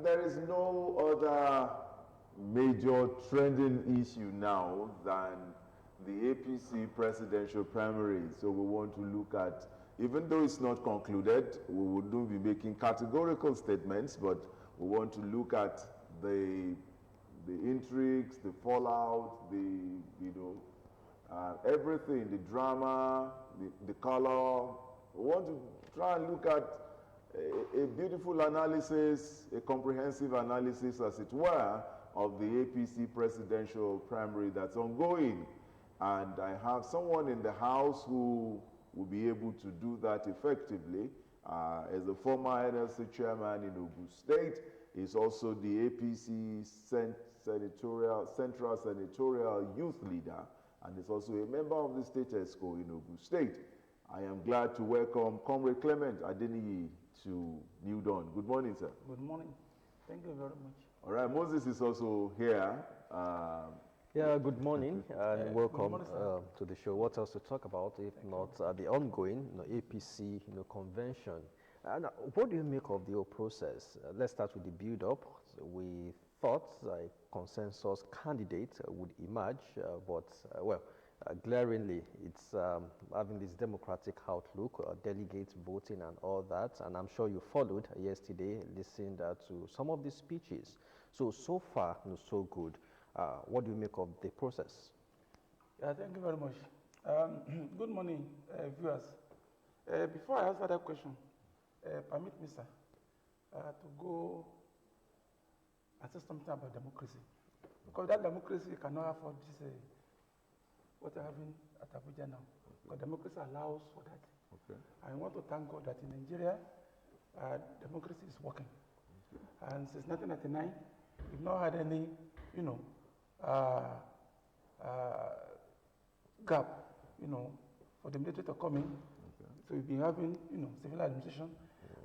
There is no other major trending issue now than the APC presidential primary. So we want to look at, even though it's not concluded, we wouldn't be making categorical statements, but we want to look at the intrigues, the fallout, everything, the drama, the color. We want to try and look at a beautiful analysis, a comprehensive analysis, as it were, of the APC presidential primary that's ongoing. And I have someone in the house who will be able to do that effectively. As a former NLC chairman in Ogun State, he's also the APC Central Senatorial Youth Leader, and is also a member of the State ESCO in Ogun State. I am glad to welcome Comrade Clement Adeniyi to New Dawn. Good morning, sir. Good morning. Thank you very much. All right, Moses is also here. Yeah, good morning and welcome morning, to the show. What else to talk about if not the ongoing APC convention? And what do you make of the whole process? Let's start with the build-up. We thought a consensus candidate would emerge, but glaringly, it's having this democratic outlook, delegates voting and all that. And I'm sure you followed yesterday, listened to some of the speeches. So far, so good. What do you make of the process? Yeah, thank you very much. Good morning, viewers. Before I answer that question, permit me, sir, to go and say something about democracy. Because that democracy cannot afford this, what we're having at Abuja now. Because democracy allows for that. Okay. I want to thank God that in Nigeria, democracy is working. Okay. And since 1999, we've not had any, gap, for the military to come in. Okay. So we've been having, civil administration,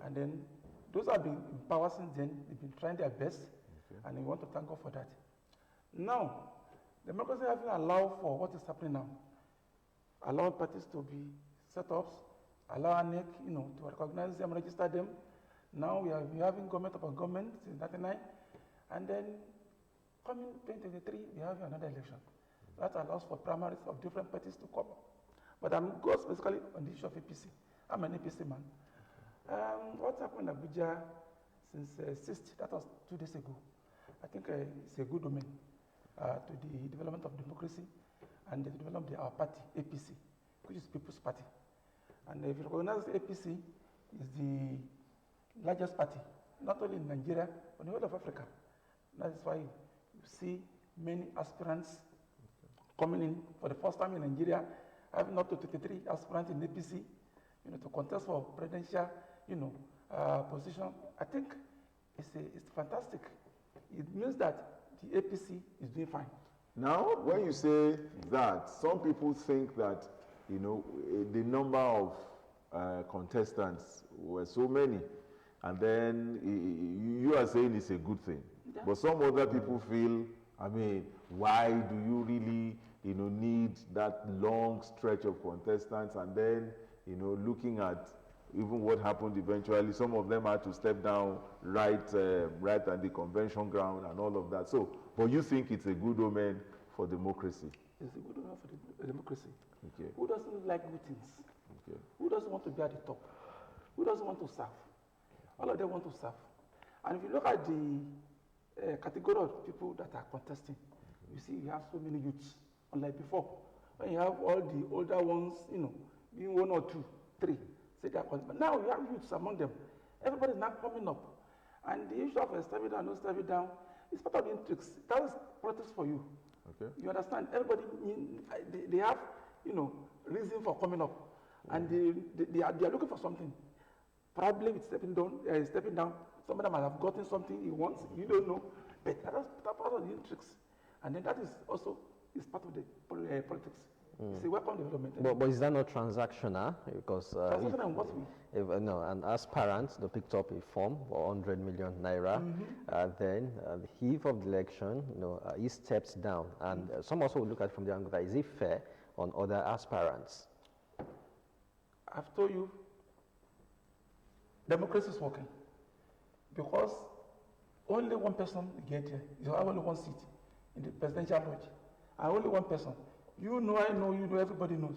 and then those have been in power since then. They've been trying their best, okay, and we want to thank God for that. Now, democracy having allowed for what is happening now, allow parties to be set up, allow ANEC, to recognize them, register them. Now we are having government upon government since 1999, and then coming 2023, we have another election. That allows for primaries of different parties to come up. But I'm going specifically on the issue of APC. I'm an APC man. What happened in Abuja since 6th, that was 2 days ago, I think it's a good domain to the development of democracy and the development of our party, APC, which is People's Party. And if you recognize APC is the largest party, not only in Nigeria, but in the whole of Africa. That is why you see many aspirants coming in for the first time in Nigeria, having up to 23 aspirants in APC, to contest for presidential, position. I think it's fantastic. It means that the APC is doing fine. Now, when you say that, some people think that, the number of contestants were so many, and then you are saying it's a good thing. Yeah. But some other people feel, why do you really, need that long stretch of contestants? And then, looking at even what happened eventually, some of them had to step down right at the convention ground and all of that. So, but you think it's a good omen for democracy? It's a good omen for the democracy. Okay. Who doesn't like meetings? Okay. Who doesn't want to be at the top? Who doesn't want to serve? All of them want to serve. And if you look at the category of people that are contesting, you see you have so many youths, unlike before. When you have all the older ones, being 1 or 2, 3, say they are contesting. But now you have youths among them. Everybody is now coming up. And the issue of stepping down, not stepping down, is part of the intrigues. That is politics for you. Okay. You understand? Everybody, they have, reason for coming up. And they are looking for something. Probably with stepping down, some of them might have gotten something he wants, you don't know. But that's part of the intrigues. And then that is also part of the politics. It's a welcome development. But is that not transactional? Because transactional in what way? If an aspirant picked up a form for 100 million naira, then the eve of the election, he steps down. And some also look at it from the angle that is it fair on other aspirants? I've told you, democracy is working. Because only one person get here. You have only one seat in the presidential lodge. And only one person. You know, I know, you know, everybody knows.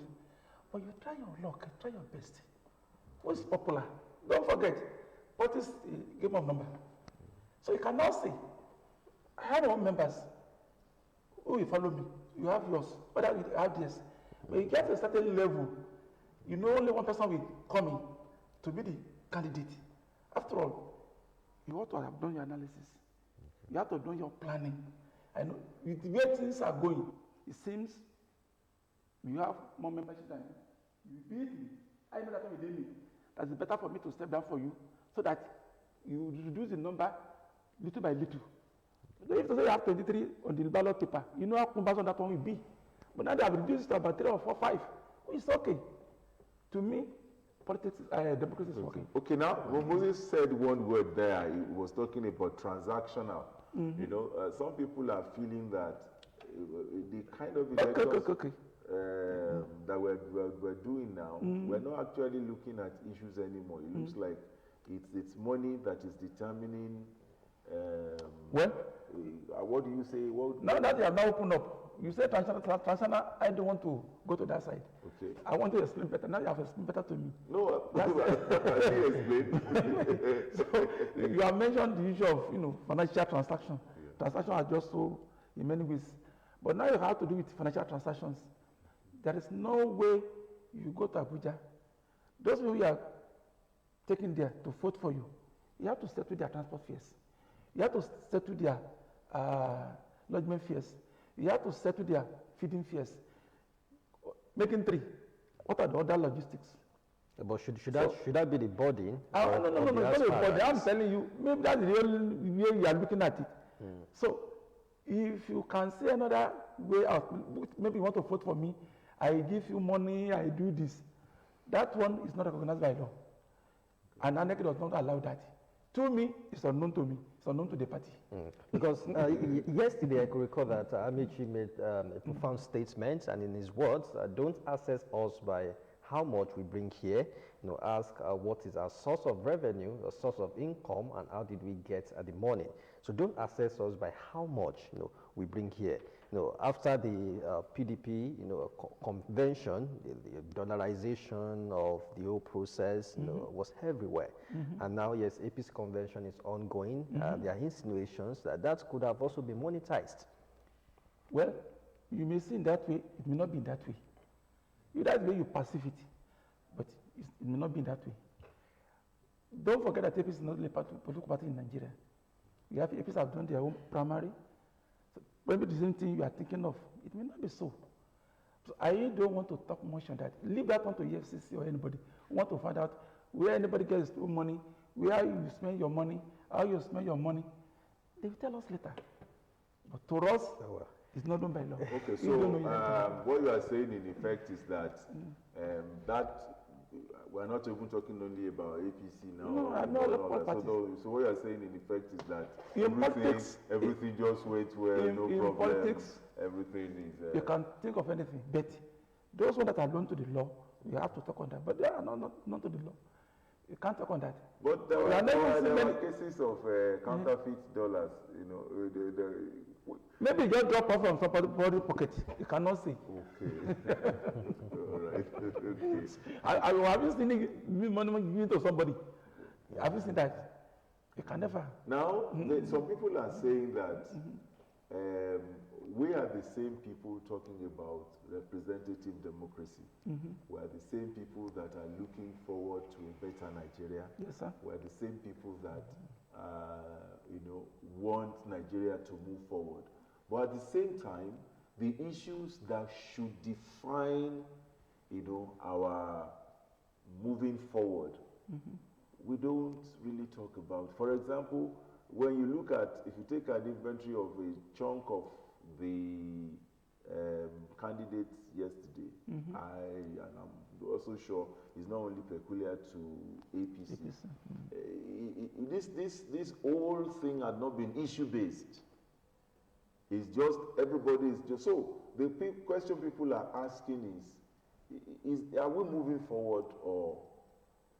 But you try your luck, try your best. What's popular? Don't forget, what is the game of number? So you cannot say, I have one members who will follow me. You have yours, other will have theirs. When you get to a certain level, you know only one person will come in to be the candidate. After all, you ought to have done your analysis. You have to do your planning. And with the way things are going, it seems you have more membership than you beat me. I know that when you did me. That's better for me to step down for you so that you reduce the number little by little. So if you have 23 on the ballot paper, you know how numbers on that one will be. But now they have reduced it to about 3 or 4, 5. It's okay. To me, politics, democracy is working. Okay, now, when Moses said one word there, he was talking about transactional. You know, some people are feeling that the kind of elections that we're doing now, we're not actually looking at issues anymore. It looks like it's money that is determining. What do you say? Now that you have now opened up, you say transactional, I don't want to go to that side. Okay. I want to explain better. Now you have explained better to me. No, I didn't explain. So you have mentioned the issue of financial transaction. Yeah. Transactions are just so in many ways. But now you have to do with financial transactions. There is no way you go to Abuja. Those people you are taking there to vote for you, you have to settle their transport fares. You have to settle their lodgement fares. You have to settle their feeding fares. Making 3. What are the other logistics? But should that be the burden? No, it's not a burden. I'm telling you, maybe that's the real way you are looking at it. So, if you can see another way out, maybe you want to vote for me, I give you money, I do this. That one is not recognized by law. And ANEC does not allow that. To me, it's unknown to me. It's unknown to the party. Because yesterday I could recall that Amici made a profound statement, and in his words, don't assess us by how much we bring here. Ask what is our source of revenue, our source of income, and how did we get the money. So don't assess us by how much we bring here. After the PDP convention, the dollarization of the whole process was everywhere. And now, yes, APC convention is ongoing. There are insinuations that could have also been monetized. Well, you may see in that way, it may not be in that way. That's the way you perceive it, but it may not be in that way. Don't forget that APC is not a political party in Nigeria. You have APC have done their own primary. So maybe the same thing you are thinking of, it may not be so. So I don't want to talk much on that. Leave that one to EFCC or anybody who want to find out where anybody gets money, where you spend your money, how you spend your money. They will tell us later. But to us, it's not done by law. Okay, so what you are saying in effect is that we're not even talking only about APC now. No, I'm not so what you are saying in effect is that everything just went well, no problem. Politics, everything is. You can think of anything, but those ones that are known to the law, we have to talk on that. But they are not known to the law. You can't talk on that. But there were cases of counterfeit dollars. Maybe you just drop off from somebody's pocket. You cannot see. Okay. All right. Okay. Have you seen money given to somebody? Have you seen that? You can never. Now, some people are saying that we are the same people talking about representative democracy. We are the same people that are looking forward to a better Nigeria. Yes, sir. We are the same people that want Nigeria to move forward. But at the same time, the issues that should define, our moving forward, we don't really talk about. For example, when you look at, if you take an inventory of a chunk of the candidates yesterday, and I'm also sure it's not only peculiar to APC. This whole thing had not been issue-based. It's just, everybody is just, so the question people are asking is are we moving forward or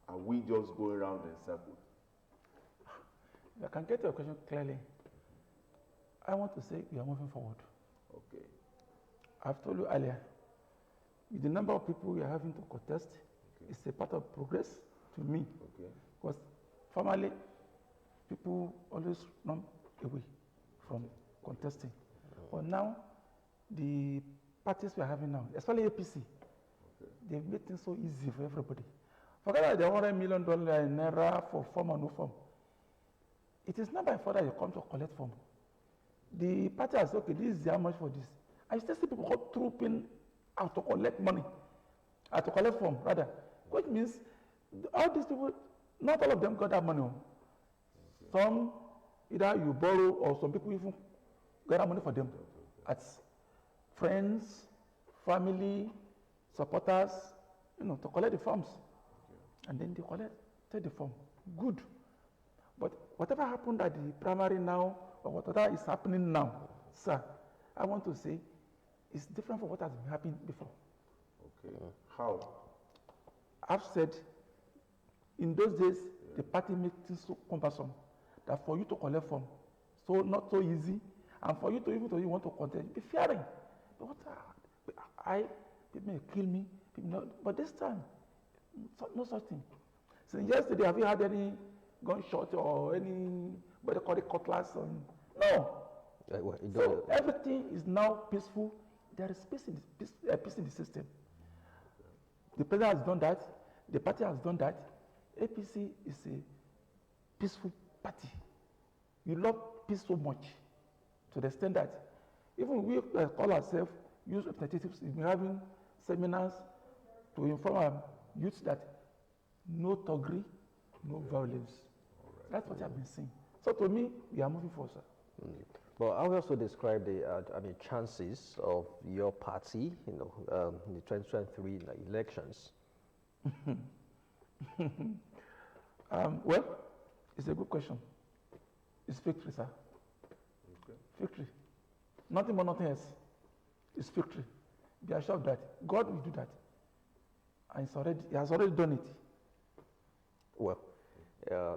are we just going around in circles? If I can get your question clearly, I want to say we are moving forward. Okay. I've told you earlier, with the number of people we are having to contest, Okay. it's a part of progress to me. Okay. Because formerly, people always run away from contesting. But now, the parties we are having now, especially APC, they've made things so easy for everybody. Forget about the $100 million in Naira for form or no form. It is not by fault that you come to collect form. The party has said, okay, this is how much for this. I still see people go trooping out to collect money, to collect form, rather. Which means all these people, not all of them got that money. Some, either you borrow or some people even get that money for them. As friends, family, supporters, to collect the forms. And then they take the form. Good. But whatever happened at the primary now, or whatever is happening now, sir, I want to say it's different from what has been happening before. Okay. How? I've said, in those days, the party made things so cumbersome that for you to collect form, so not so easy, and for you to even you want to contest, be fearing. But people may kill me, but this time, no such thing. Since yesterday, have you had any gunshot or any, what they call it, cutlass? No. So everything is now peaceful. There is peace in the system. The president has done that. The party has done that. APC is a peaceful party. We love peace so much to the extent that even we call ourselves youth representatives, we've been having seminars to inform our youth that no thuggery, no violence. Right. That's what I've been saying. So to me, we are moving forward, sir. But I will also describe the chances of your party, in the 2023 elections. Well, it's a good question. It's victory, sir. Okay. Victory. Nothing more, nothing else. It's victory. Be assured that God will do that. And He has already done it. Well,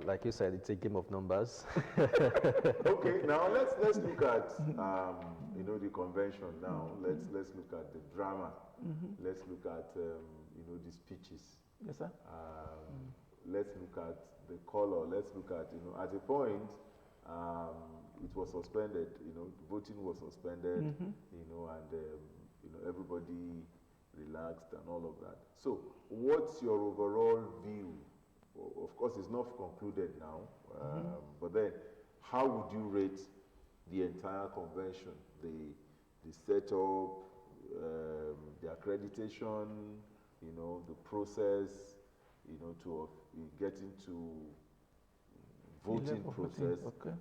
like you said, it's a game of numbers. Okay, now let's look at the convention. Now let's look at the drama. Let's look at the speeches. Yes, sir. Let's look at the color. Let's look at at a point it was suspended. Voting was suspended. And everybody relaxed and all of that. So, what's your overall view? Of course, it's not concluded now, but then how would you rate the entire convention, the setup, the accreditation, the process, to getting to voting process, okay.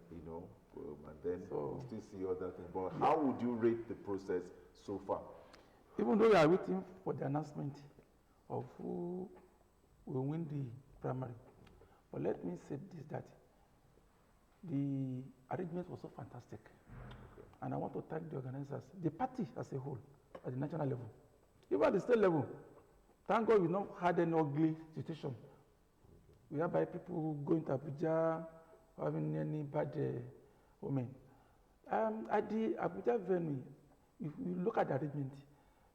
And then we'll still see other things. But how would you rate the process so far? Even though we are waiting for the announcement of who will win the primary, but let me say this, that the arrangement was so fantastic. Okay. And I want to thank the organizers, the party as a whole, at the national level. Even at the state level, thank God we've not had any ugly situation. We have people going to Abuja, having any bad women. At the Abuja venue, if you look at the arrangement,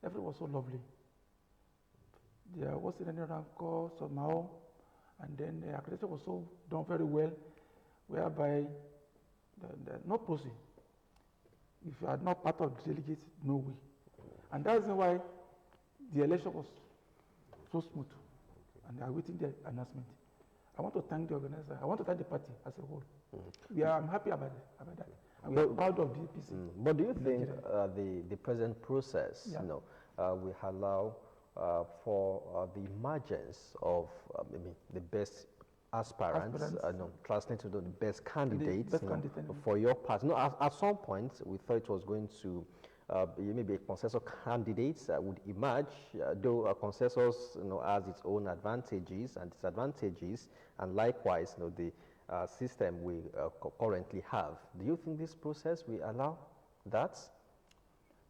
everything was so lovely. There wasn't any rancor somehow, and then the accreditation was so done very well, whereby no proceed. If you are not part of the delegates, no way. And that's why the election was so smooth. And they are waiting the announcement. I want to thank the organizer. I want to thank the party as a whole. I'm happy about that. And we are proud of the APC. But do you think the present process, will allow for the emergence of the best aspirants, translating to the best candidates for your party? At some point, we thought it was going to maybe a consensus candidates would emerge, though a consensus has its own advantages and disadvantages, and likewise the system we currently have. Do you think this process will allow that?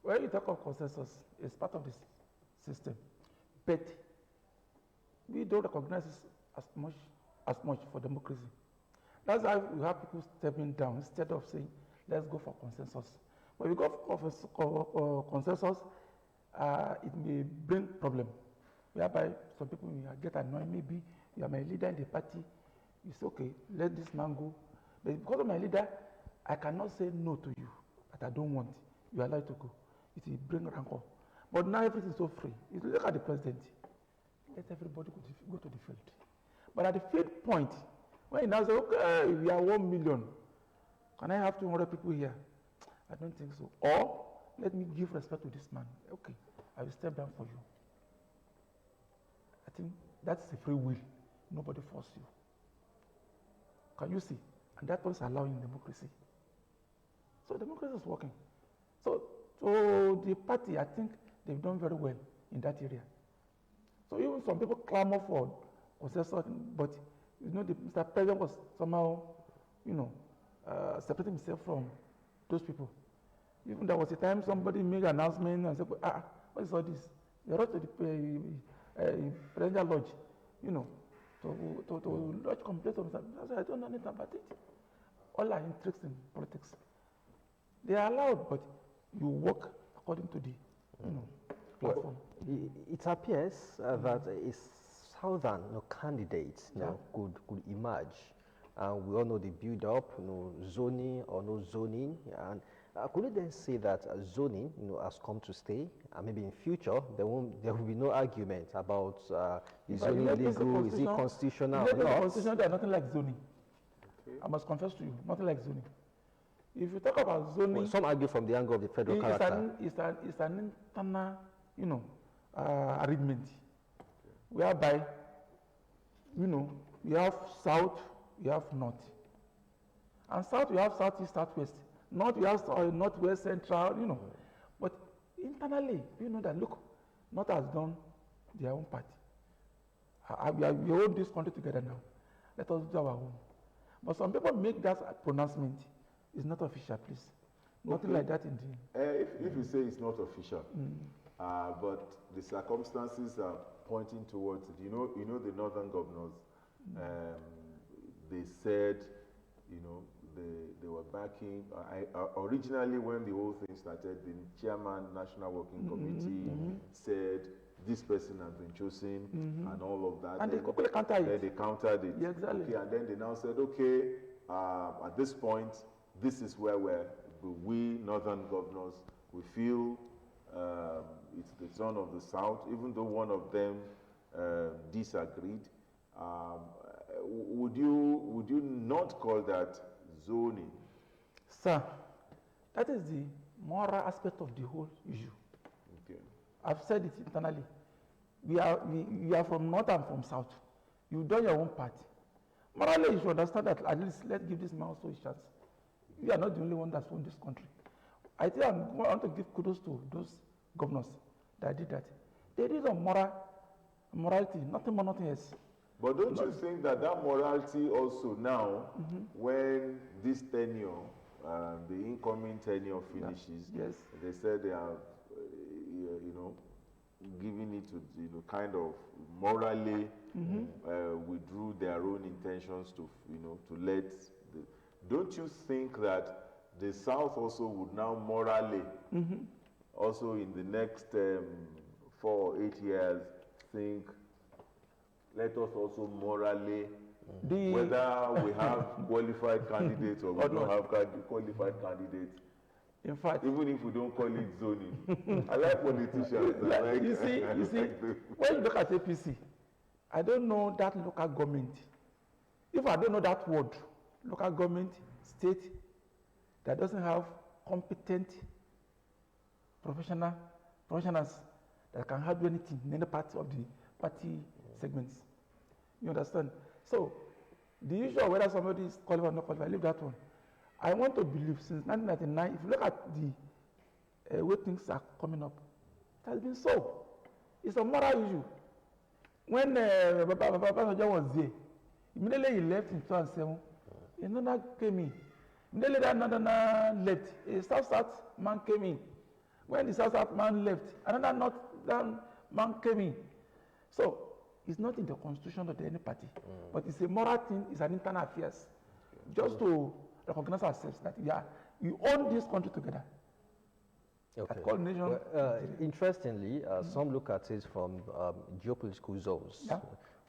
When you talk of consensus, it's part of this system, but we don't recognize it as much for democracy. That's why we have people stepping down instead of saying, let's go for consensus. When we go for consensus, it may bring problem. Whereby some people may get annoyed. Maybe you are my leader in the party. It's okay, let this man go. But because of my leader, I cannot say no to you, that I don't want. You are allowed to go. It will bring rancor. But now everything is so free. You look at the president. Let everybody go to the field. But at the field point, when you now say, okay, we are 1 million, can I have 200 people here? I don't think so. Or, let me give respect to this man. Okay, I will step down for you. I think that's a free will. Nobody forces you. Can you see? And that was allowing democracy. So democracy is working. So the party, I think they've done very well in that area. So even some people clamor for consensus, but you know, Mr. President was somehow, separating himself from those people. Even there was a time somebody made an announcement and said, what is all this? They wrote to the presidential lodge, to lodge complaints on Mr. I don't know anything about it. All are intrigues in politics. They are allowed, but you work according to the, platform. Well, it appears that a southern candidate could emerge. We all know the build-up, zoning or no zoning. And could you then say that zoning, has come to stay, and maybe in future there will be no argument about is zoning legal, is it constitutional? In the constitution, there is nothing like zoning. Okay. I must confess to you, nothing like zoning. If you talk about zoning, well, some argue from the angle of the federal character. It's an internal, arrangement, whereby, we have south, we have north, and south we have southeast, southwest. North we have northwest, central, But internally, that look, North has done their own part. We hold this country together now. Let us do our own. But some people make that pronouncement. It's not official, please. Nothing like that in the... If you say it's not official, but the circumstances are pointing towards it. You know the northern governors, they said, they were backing. Originally, when the whole thing started, the chairman, National Working Committee, said this person has been chosen and all of that. And they quickly countered it. They countered it. Yeah, exactly. Okay, and then they now said, okay, at this point, this is where we northern governors, we feel it's the son of the south, even though one of them disagreed. Would you not call that zoning? Sir, that is the moral aspect of the whole issue. Okay. I've said it internally. We are from north and from south. You've done your own part. Morally, you should understand that at least let's give this man also a chance. We are not the only one that's won this country. I think I want to give kudos to those governors that did that. They did on morality, nothing more, nothing else. But don't you think that morality also now, when this tenure, the incoming tenure finishes, yes, they said they are, giving it to, kind of morally withdrew their own intentions to, to let. Don't you think that the South also would now morally, also in the next 4 or 8 years, think, let us also morally, whether we have qualified candidates or we don't have qualified candidates. In fact, even if we don't call it zoning. I like politicians. You see, when you look at APC, I don't know that local government. If I don't know that word, local government, state, that doesn't have competent professionals that can help anything in any part of the party segments. You understand? So, the issue of whether somebody is qualified or not qualified, leave that one. I want to believe since 1999, if you look at the way things are coming up, it has been so. It's a moral issue. When Baba was there, immediately he left in 2007, another came in. Immediately another left, a South man came in. When the South man left, another North man came in. So, it's not in the constitution of any party, but it's a moral thing, it's an internal affairs. just to recognize ourselves that we own this country together. Okay. Called nation. Well, interestingly, some look at it from geopolitical zones. Yeah.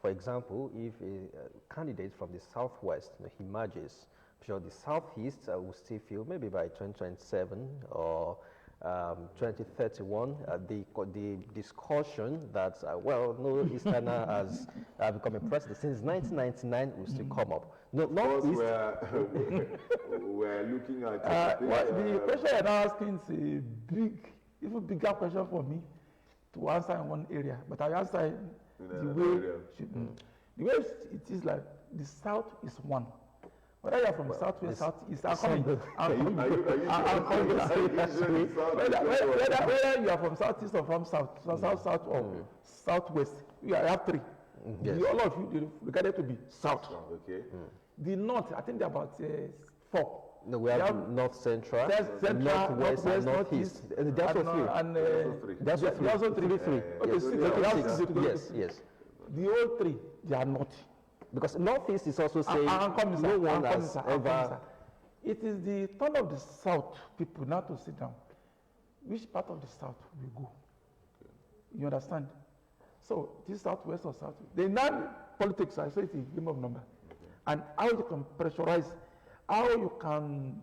For example, if a candidate from the southwest emerges, I'm sure the southeast will still feel maybe by 2027 or 2031, the discussion that, well, no Easterner has become a president since 1999 will still come up. No, Of course, Northeast, we're looking at The question you're now asking is a even bigger question for me to answer in one area, but I answer it the way the way it is. Like the South is one. Whether you're from Southwest, Southeast, I'm coming. Whether you are from Southeast or from South, South or Southwest, you have three. Yes. All of you regarded to be South. Okay. The North, I think there are about 4. No, we have North Central, Central, Northwest, and Northeast. And there's also 3. There's also 3. Okay, 6. Yes. The whole 3, they are not. Because Northeast is also saying no one has ever. It is the turn of the South people now to sit down. Which part of the South will go? You understand? So this Southwest or South, they now politics. I say it's a game of number, and how you can pressurize, how you can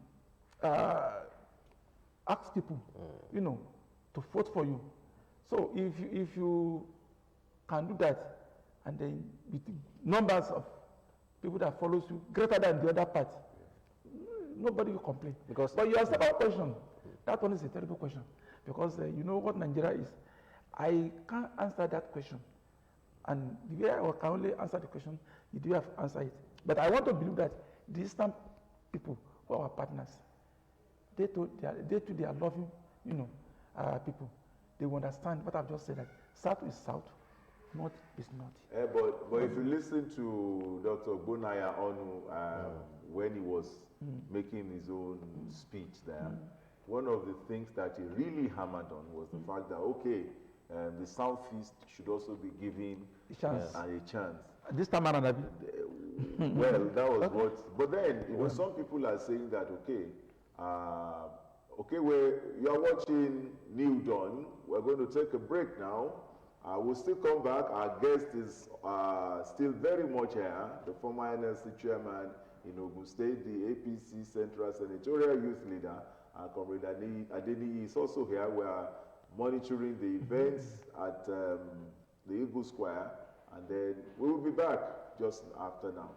ask people, to vote for you. So if you can do that, and then with numbers of people that follows you greater than the other part, nobody will complain. But your second question, that one is a terrible question, because you know what Nigeria is. I can't answer that question, and the way I can only answer the question, the way I've answered it. But I want to believe that the Eastern people who are our partners, they too they are loving, people. They will understand what I've just said, that South is South, North is North. But if you listen to Dr. Bonaya Onu when he was making his own speech there, one of the things that he really hammered on was the fact that, the Southeast should also be given a chance. This time around, well, that was what. But then, some people are saying that, you are watching New Dawn. We're going to take a break now. We'll still come back. Our guest is still very much here, the former NLC chairman in Ogun State, the APC Central Senatorial Youth Leader, Comrade Adeniyi is also here. We are monitoring the events at the Eagle Square, and then we will be back just after now.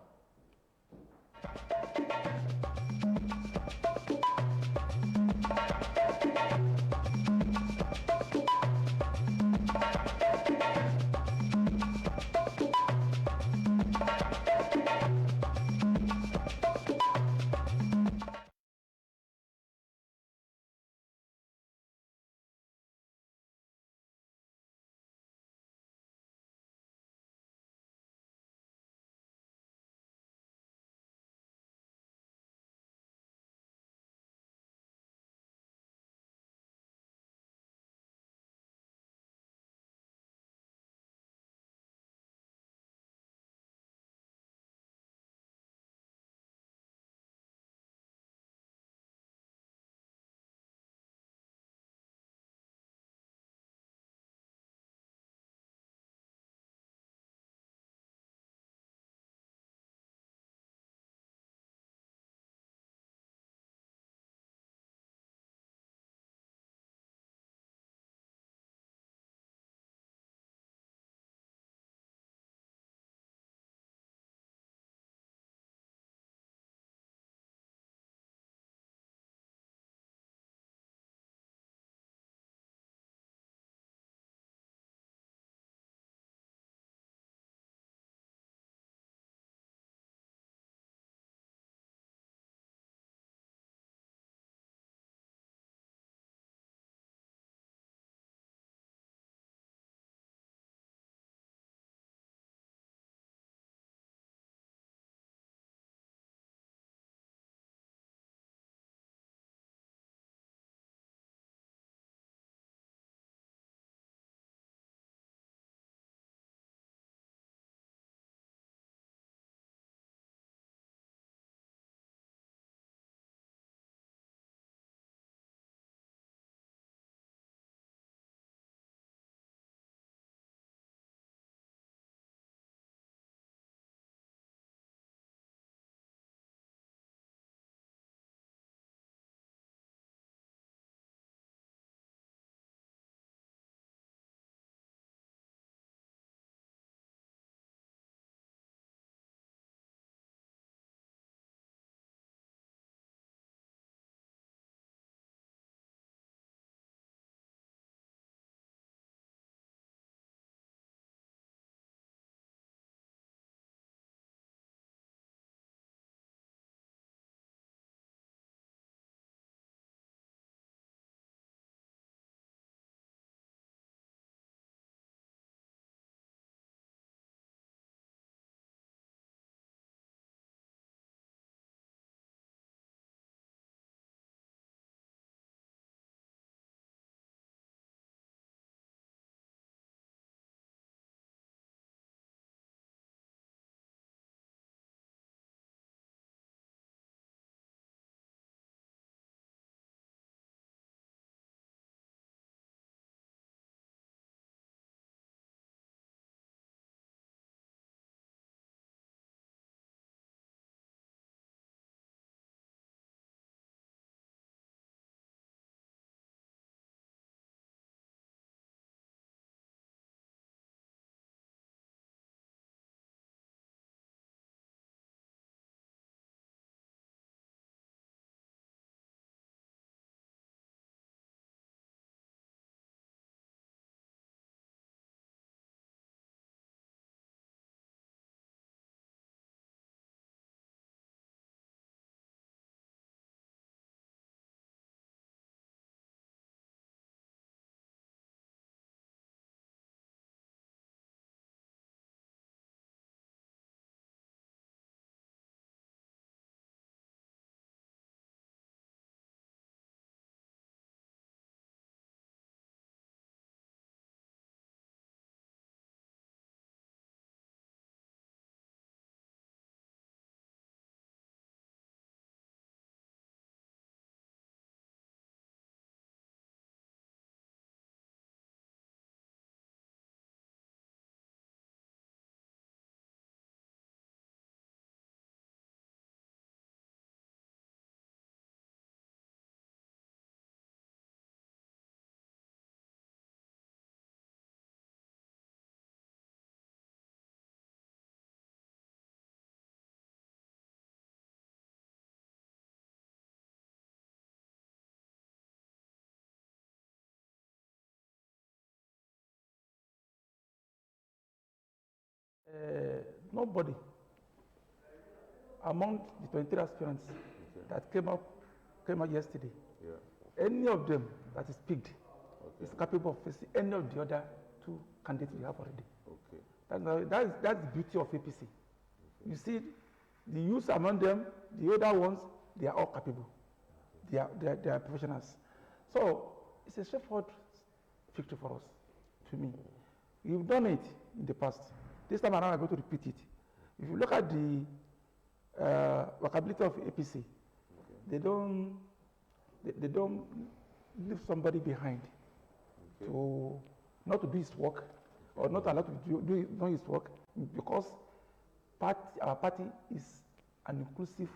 Nobody among the 23 aspirants that came out yesterday, any of them that is picked is capable of facing any of the other two candidates we have already. That's the beauty of APC. You see, the youth among them, the other ones, they are all capable. They are professionals. So it's a straightforward victory for us, to me. We've done it in the past. This time around, I'm going to repeat it. If you look at the workability of APC, they don't leave somebody behind to not to do his work or not allowed to do his work, because our party is an inclusive,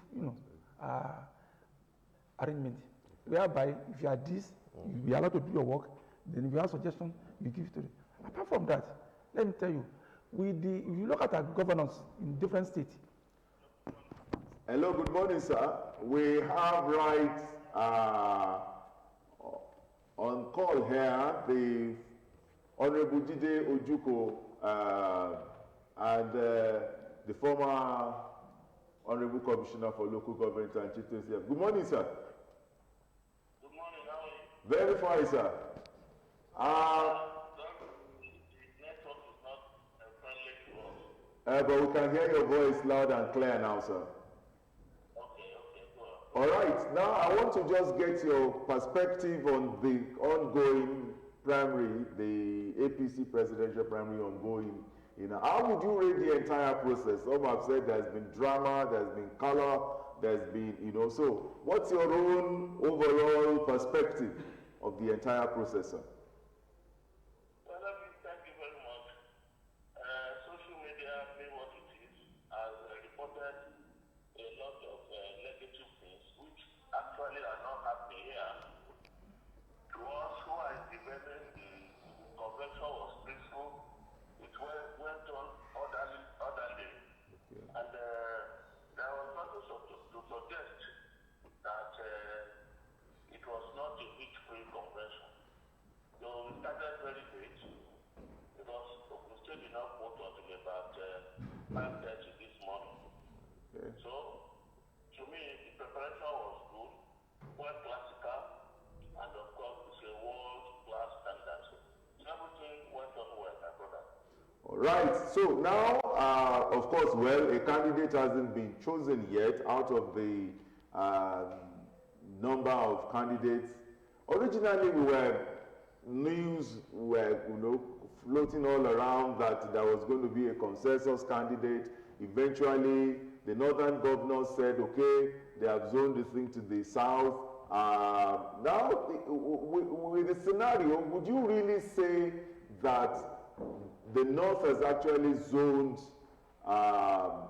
arrangement, whereby if you are this, you'll be allowed to do your work. Then if you have suggestion, you give it to them. Apart from that, let me tell you, if you look at our governance in different states. Hello, good morning, sir. We have on call here the Honorable Jide Ojuko and the former Honorable Commissioner for Local Government and Chieftaincy. Good morning, sir. Good morning, how are you? Very fine, sir. The network is not friendly to us. But we can hear your voice loud and clear now, sir. Okay, go All on. right, now I want to just get your perspective on the ongoing primary, the APC presidential primary ongoing. How would you rate the entire process? Some have said there's been drama, there's been color, there's been, so what's your own overall perspective of the entire process, sir? Well, thank you very much. Social media, being what it is, has reported a lot of negative things, which actually are not happening here. To us who are debating, the convention was peaceful. It went on orderly. And there was nothing to suggest that it was not a hitch-free convention. So we started very late because we still did not vote until about 5:30 this morning. So, to me, the preparation was good, well classical, and of course, it's a world-class standard. So everything went on well, my brother. All right, so now, of course, a candidate hasn't been chosen yet out of the number of candidates. Originally, news were floating all around that there was going to be a consensus candidate. Eventually, the northern governor said, okay, they have zoned this thing to the south. Now, with the scenario, would you really say that the north has actually zoned,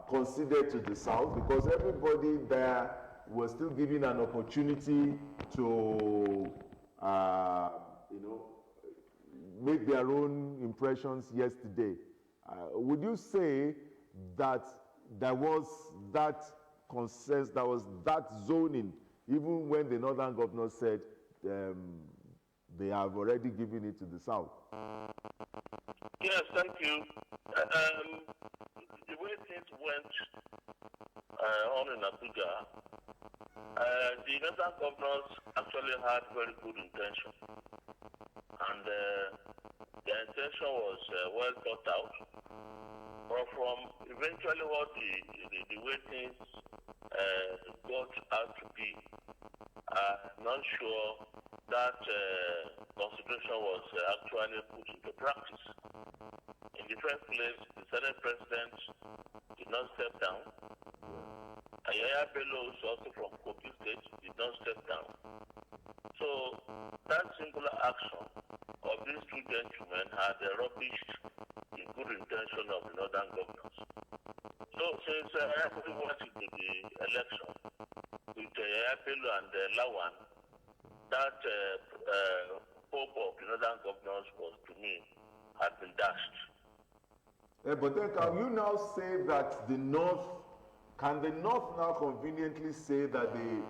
considered to the south? Because everybody there was still given an opportunity to, make their own impressions yesterday. Would you say that there was that consensus, there was that zoning, even when the northern governor said they have already given it to the south? Yes, thank you. The way things went on in Abuja, the northern governors actually had very good intention. And their intention was well thought out. But from eventually what the way things got out to be, I'm not sure that consideration was actually put into practice. In the first place, the Senate President did not step down. Ayaya Bello, also from Kogi State, did not step down. So that singular action of these two gentlemen had rubbished the good intention of the northern governors. So since everybody went into the election with Ayaya Bello and Lawan, that hope of the northern governors was, to me, had been dashed. But then can you now say that can the north now conveniently say that they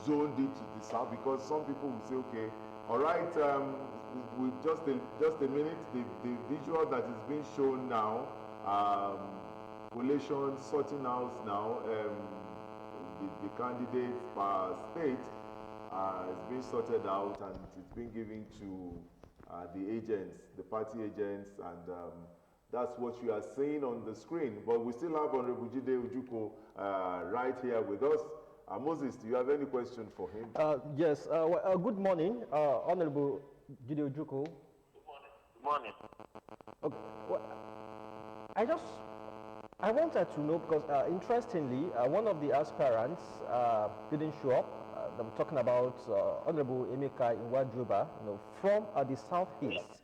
zoned it to the south? Because some people will say, okay, all right, with just a minute, the visual that is being shown now Collation sorting out now. The candidates per state is being sorted out, and it's been given to the agents, the party agents, and that's what you are seeing on the screen. But we still have Honorable Jide Ujuko right here with us. Moses, do you have any question for him? Yes. Good morning, Honorable Jide Ujuko. Good morning. Okay. Well, I wanted to know because interestingly, one of the aspirants didn't show up. I'm talking about Honorable Emeka Inwajuba, from the southeast.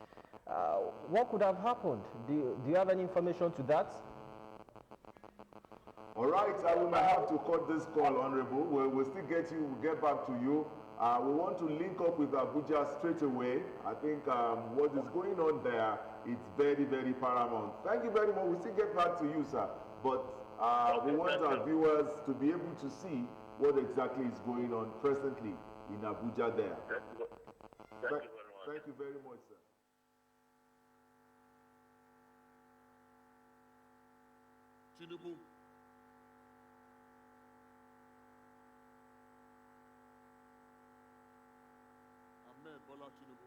What could have happened? Do you have any information to that? All right, we might have to cut this call, Honorable. We'll still we'll get back to you. We want to link up with Abuja straight away. I think what is going on there, it's very, very paramount. Thank you very much. We'll still get back to you, sir. But we want our viewers to be able to see what exactly is going on presently in Abuja there. Thank you very much, sir. Tinubu. Ahmed Bola Tinubu.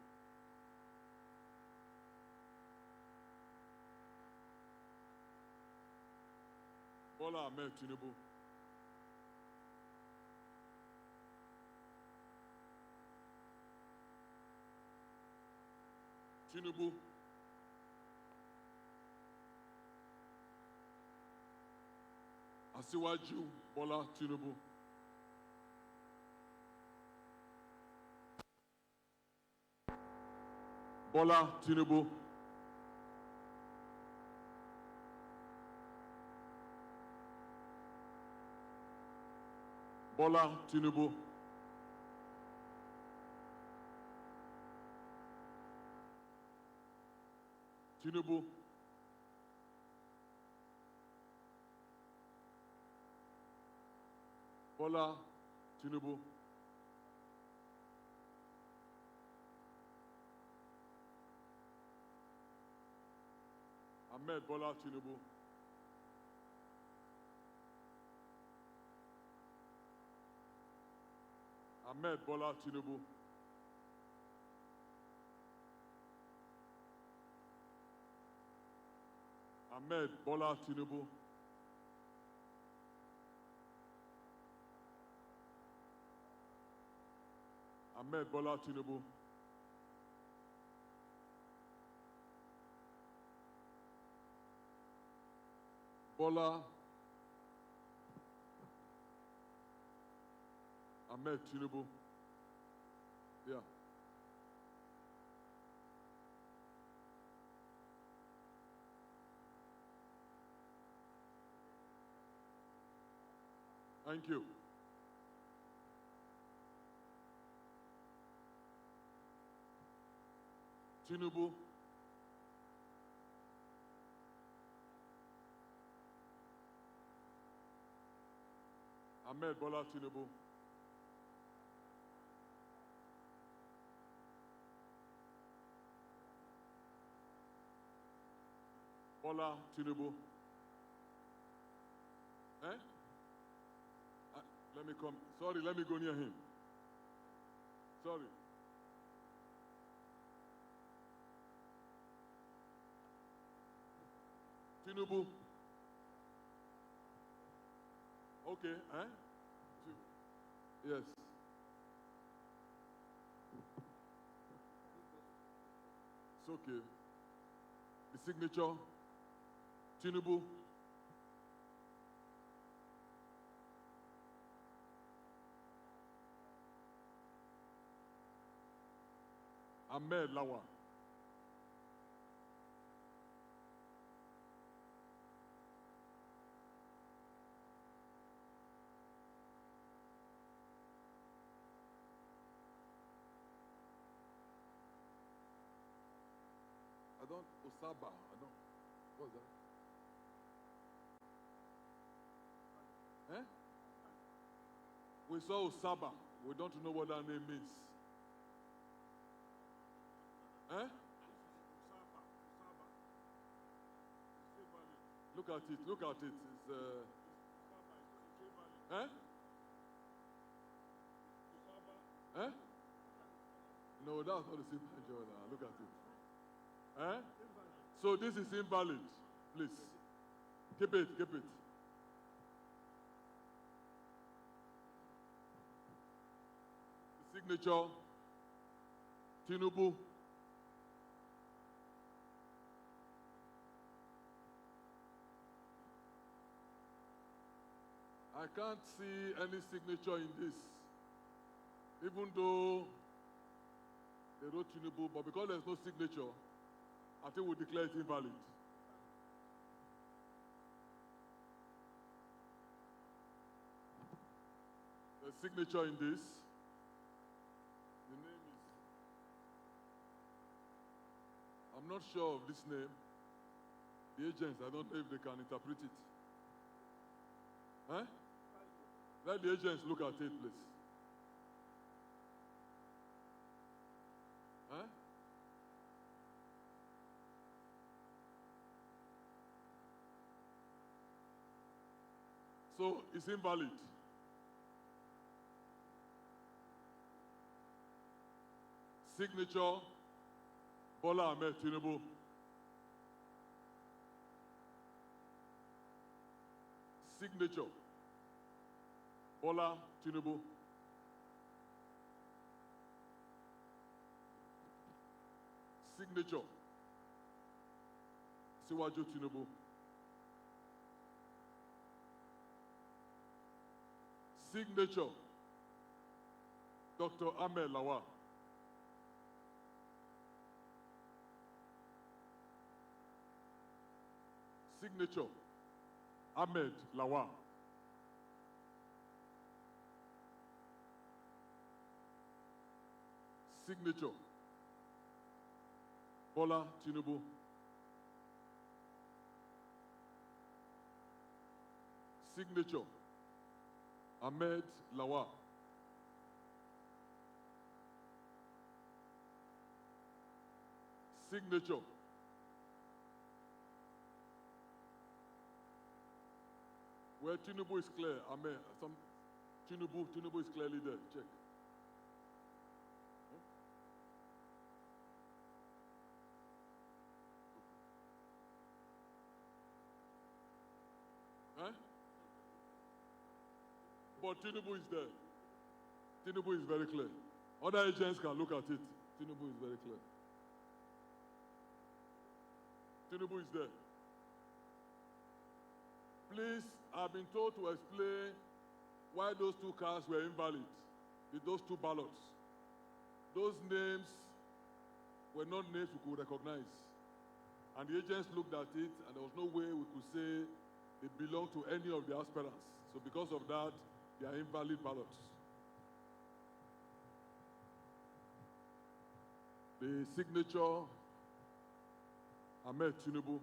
Bola Ahmed Tinubu. Tinubu. Asiwaju Bola Tinubu. Bola Tinubu. Bola Tinubu. Tinubu. Bola Tinubu. Ahmed Bola Tinubu. Ahmed Bola Tinubu. Ahmed Bola Tinubu. Ahmed Bola Tinubu. Bola Ahmed Tinubu. Yeah. Thank you. Tinubu. Ahmed Bola Tinubu. Bola Tinubu. Let me come. Sorry, let me go near him. Sorry. Tinubu. Okay, Yes. It's okay. The signature. Tinubu. Ahmed Lawa. Osaba. What's that? We saw Osaba. We don't know what that name means. Osaba. Look at it. Look at it. It's eh? Eh? No, that's not the signature now. Look at it. Eh? So this is invalid. Please. Keep it, keep it. The signature, Tinubu. I can't see any signature in this. Even though they wrote Tinubu, but because there's no signature, I think we'll declare it invalid. The signature in this, the name is, I'm not sure of this name. The agents, I don't know if they can interpret it. Huh? Let the agents look at it, please. Huh? So it's invalid. Signature, Bola Ahmed Tinubu. Signature, Bola Tinubu. Signature, Siwaju Tinubu. Signature, Dr. Ahmed Lawal. Signature, Ahmed Lawal. Signature, Bola Tinubu. Signature, Ahmed Lawal. Signature, where Tinubu is clear, Tinubu is clearly there. Check. Huh? But Tinubu is there. Tinubu is very clear. Other agents can look at it. Tinubu is very clear. Tinubu is there. Please, I've been told to explain why those two cards were invalid, those two ballots. Those names were not names we could recognize. And the agents looked at it, and there was no way we could say they belong to any of the aspirants. So because of that, they are invalid ballots. The signature, Ahmed Tinubu.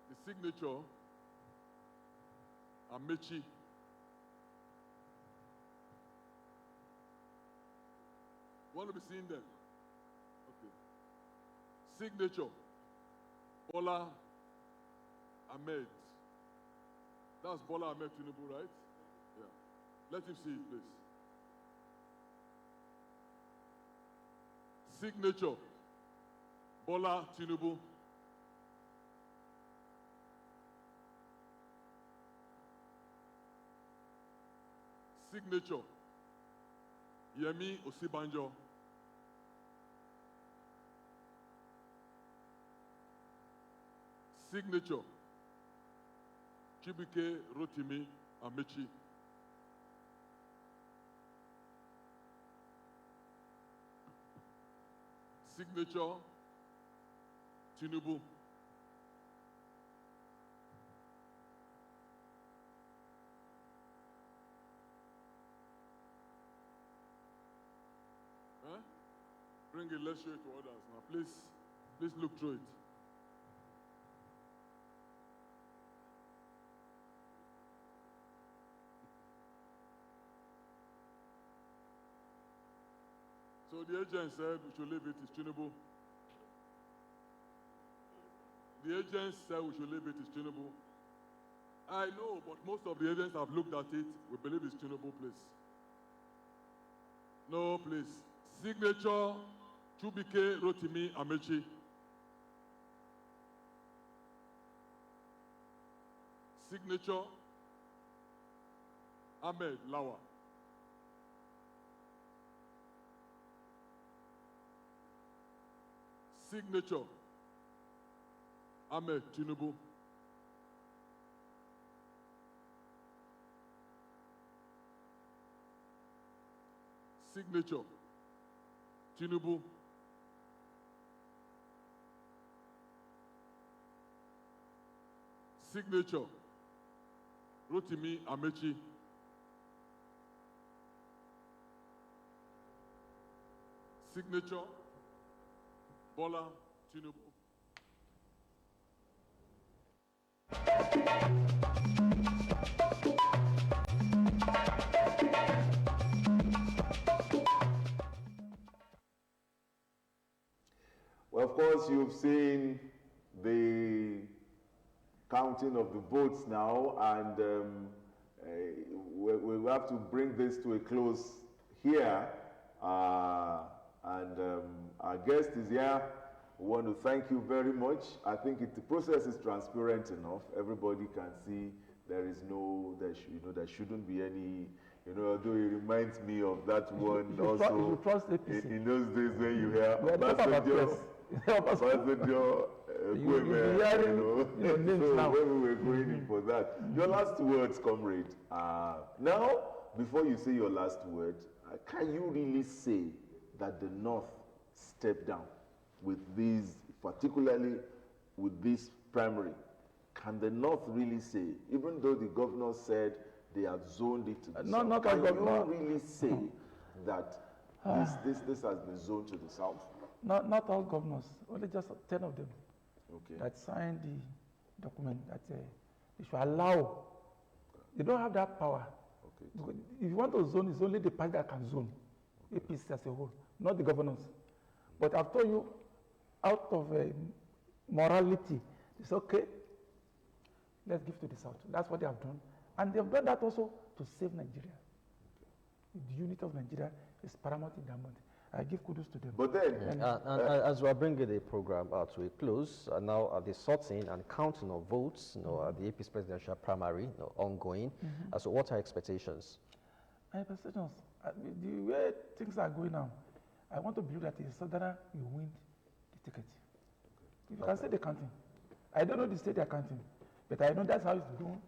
The signature, Amechi. Want to be seeing them? Okay. Signature, Bola Ahmed. That's Bola Ahmed Tinubu, right? Yeah. Let him see it, please. Signature, Bola Tinubu. Signature, Yemi Osibanjo. Signature, Chibike Rotimi Amechi. Signature, Tinubu. Huh? Bring it, let's show it to others now. Please look through it. So the agent said we should leave it. It's Tinubu. the agents said we should leave it is Tinubu. I know, but most of the agents have looked at it. We believe it's Tinubu, please. No, please. Signature, Chubike Rotimi Amechi. Signature, Ahmed Lawa. Signature, Ahmed Tinubu. Signature, Tinubu. Signature, Rotimi Amechi. Signature, Bola Tinubu. Well, of course, you've seen the counting of the votes now, and we'll have to bring this to a close here. Our guest is here. We want to thank you very much. I think the process is transparent enough. Everybody can see there shouldn't be any, although it reminds me of that one also in those days when you hear Passenger, so when we were going in for that. Your last words, comrade. Now, before you say your last word, can you really say that the North stepped down with these, particularly with this primary? Can the North really say, even though the governor said they have zoned it to the South, can you really say that this has been zoned to the South? Not all governors, only just 10 of them that signed the document that they should allow. They don't have that power. If you want to zone, it's only the party that can zone, APC as a whole, not the governors. But I've told you, out of morality, it's okay, let's give to the South. That's what they have done. And they've done that also to save Nigeria. The unity of Nigeria is paramount in that moment. I give kudos to them. But then, as we are bringing the program to a close, now the sorting and counting of votes, the AP's presidential primary ongoing. So, what are expectations? My expectations, the way things are going now, I want to believe that the Southerner will win the ticket. If you can say the counting, I don't know the state they're counting, but I know that's how it's going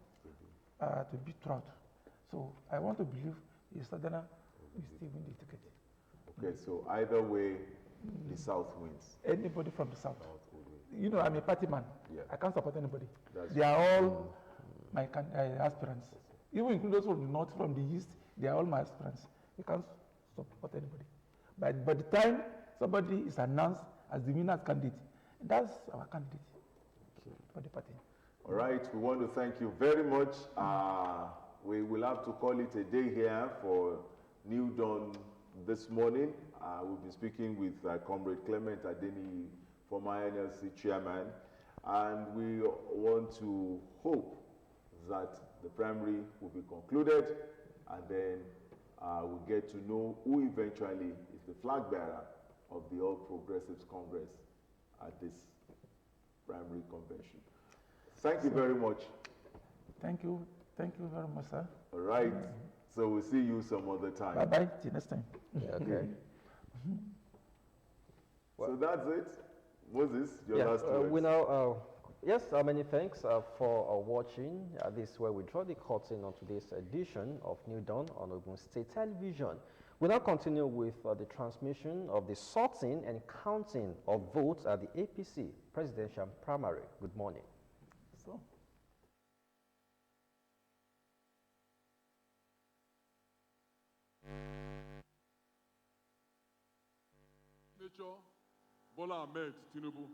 to be throughout. So, I want to believe the Southerner will still win the ticket. Okay, so either way, the South wins. Anybody from the South. I'm a party man. Yeah. I can't support anybody. That's are all my aspirants. Even including those from the North, from the East, they are all my aspirants. You can't support anybody. But by the time somebody is announced as the winner candidate, that's our candidate for the party. All right, we want to thank you very much. We will have to call it a day here for New Dawn this morning. We'll be speaking with Comrade Clement Adeni, former NLC chairman, and we want to hope that the primary will be concluded, and then we'll get to know who eventually is the flag bearer of the All Progressives Congress at this primary convention. Thank you very much. Thank you. Thank you very much, sir. All right. So we'll see you some other time. Bye-bye. Till next time. Okay. So that's it. Moses, your last words. We now, yes, many thanks for watching. This is where we draw the curtain on today's edition of New Dawn on Ogun State Television. We now continue with the transmission of the sorting and counting of votes at the APC presidential primary. Good morning. So. Signature, Bola Ahmed Tinubu.